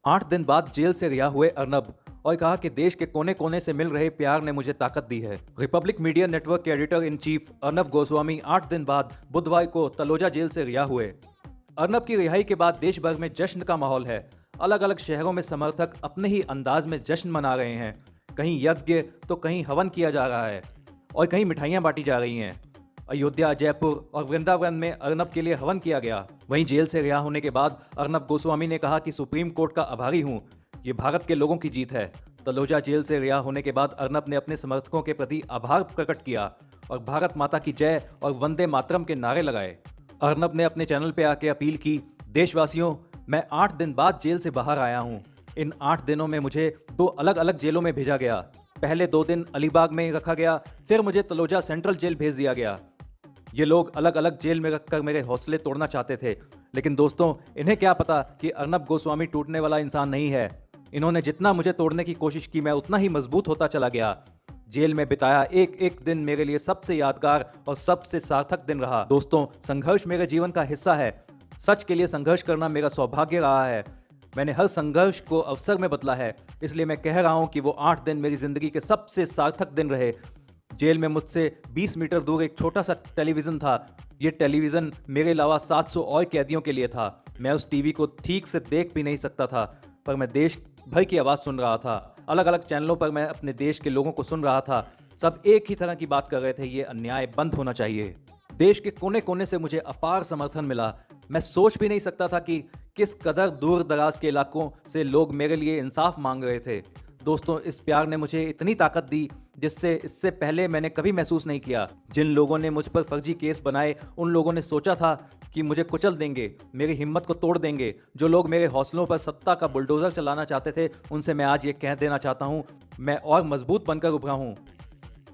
8 दिन बाद जेल से रिहा हुए अर्नब और कहा कि देश के कोने कोने से मिल रहे प्यार ने मुझे ताकत दी है। रिपब्लिक मीडिया नेटवर्क के editor in chief Arnab Goswami 8 दिन बाद बुधवार को तलोजा जेल से रिहा हुए। अर्नब की रिहाई के बाद देश भर में जश्न का माहौल है। अलग अलग शहरों में समर्थक अपने ही अंदाज में जश्न मना रहे हैं। कहीं यज्ञ तो कहीं हवन किया जा रहा है और कहीं मिठाइयां बांटी जा रही हैं। अयोध्या, जयपुर और वृंदावन में अर्नब के लिए हवन किया गया। वहीं जेल से रिहा होने के बाद अर्नब गोस्वामी ने कहा कि सुप्रीम कोर्ट का आभारी हूं, ये भारत के लोगों की जीत है। तलोजा जेल से रिहा होने के बाद अर्नब ने अपने समर्थकों के प्रति आभार प्रकट किया और भारत माता की जय और वंदे मातरम के नारे लगाए। अर्नब ने अपने चैनल पे आके अपील की, देशवासियों, मैं 8 दिन बाद जेल से बाहर आया हूं। इन 8 दिनों में मुझे 2 अलग अलग जेलों में भेजा गया। पहले 2 दिन अलीबाग में रखा गया, फिर मुझे तलोजा सेंट्रल जेल भेज दिया गया। ये लोग अलग अलग जेल में रखकर मेरे हौसले तोड़ना चाहते थे, लेकिन दोस्तों, इन्हें क्या पता कि अर्नब गोस्वामी टूटने वाला इंसान नहीं है। इन्होंने जितना मुझे तोड़ने की कोशिश की, मैं उतना ही मजबूत होता चला गया। जेल में बिताया एक एक दिन मेरे लिए सबसे यादगार और सबसे सार्थक दिन रहा। दोस्तों, संघर्ष मेरे जीवन का हिस्सा है। सच के लिए संघर्ष करना मेरा सौभाग्य रहा है। मैंने हर संघर्ष को अवसर में बदला है, इसलिए मैं कह रहा हूं कि वो 8 दिन मेरी जिंदगी के सबसे सार्थक दिन रहे। जेल में मुझसे 20 मीटर दूर एक छोटा सा टेलीविजन था। ये टेलीविजन मेरे अलावा 700 और कैदियों के लिए था। मैं उस टीवी को ठीक से देख भी नहीं सकता था, पर मैं देश भर की आवाज़ सुन रहा था। अलग अलग चैनलों पर मैं अपने देश के लोगों को सुन रहा था। सब एक ही तरह की बात कर रहे थे, ये अन्याय बंद होना चाहिए। देश के कोने कोने से मुझे अपार समर्थन मिला। मैं सोच भी नहीं सकता था कि किस कदर दूर दराज के इलाकों से लोग मेरे लिए इंसाफ मांग रहे थे। दोस्तों, इस प्यार ने मुझे इतनी ताकत दी जिससे इससे पहले मैंने कभी महसूस नहीं किया। जिन लोगों ने मुझ पर फर्जी केस बनाए, उन लोगों ने सोचा था कि मुझे कुचल देंगे, मेरी हिम्मत को तोड़ देंगे। जो लोग मेरे हौसलों पर सत्ता का बुलडोजर चलाना चाहते थे, उनसे मैं आज ये कह देना चाहता हूँ, मैं और मजबूत बनकर उभरा हूँ।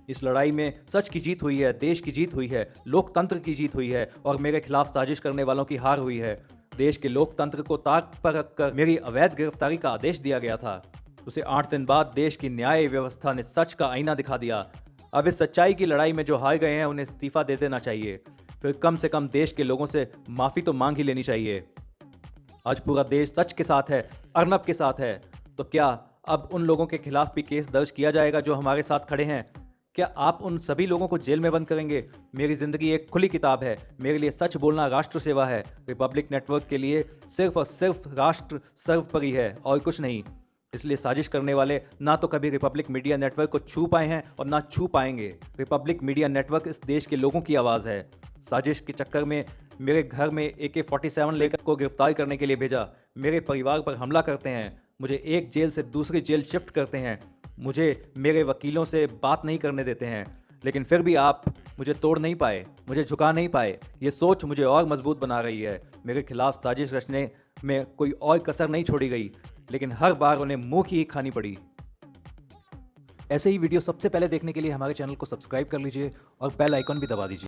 इस लड़ाई में सच की जीत हुई है, देश की जीत हुई है, लोकतंत्र की जीत हुई है और मेरे खिलाफ साजिश करने वालों की हार हुई है। देश के लोकतंत्र को ताक पर रखकर मेरी अवैध गिरफ्तारी का आदेश दिया गया था। उसे 8 दिन बाद देश की न्याय व्यवस्था ने सच का आईना दिखा दिया। अब इस सच्चाई की लड़ाई में जो हार गए हैं, उन्हें इस्तीफा दे देना चाहिए। फिर कम से कम देश के लोगों से माफी तो मांग ही लेनी चाहिए। आज पूरा देश सच के साथ है, अर्नब के साथ है। तो क्या अब उन लोगों के खिलाफ भी केस दर्ज किया जाएगा जो हमारे साथ खड़े हैं? क्या आप उन सभी लोगों को जेल में बंद करेंगे? मेरी जिंदगी एक खुली किताब है। मेरे लिए सच बोलना राष्ट्र सेवा है। रिपब्लिक नेटवर्क के लिए सिर्फ और सिर्फ राष्ट्र सर्वोपरि है और कुछ नहीं। इसलिए साजिश करने वाले ना तो कभी रिपब्लिक मीडिया नेटवर्क को छू पाए हैं और ना छू पाएंगे। रिपब्लिक मीडिया नेटवर्क इस देश के लोगों की आवाज़ है। साजिश के चक्कर में मेरे घर में AK-47 लेकर को गिरफ्तार करने के लिए भेजा। मेरे परिवार पर हमला करते हैं, मुझे एक जेल से दूसरी जेल शिफ्ट करते हैं, मुझे मेरे वकीलों से बात नहीं करने देते हैं, लेकिन फिर भी आप मुझे तोड़ नहीं पाए, मुझे झुका नहीं पाए। ये सोच मुझे और मजबूत बना रही है। मेरे खिलाफ साजिश रचने में कोई और कसर नहीं छोड़ी गई, लेकिन हर बार उन्हें मुंह की ही खानी पड़ी। ऐसे ही वीडियो सबसे पहले देखने के लिए हमारे चैनल को सब्सक्राइब कर लीजिए और बेल आइकन भी दबा दीजिए।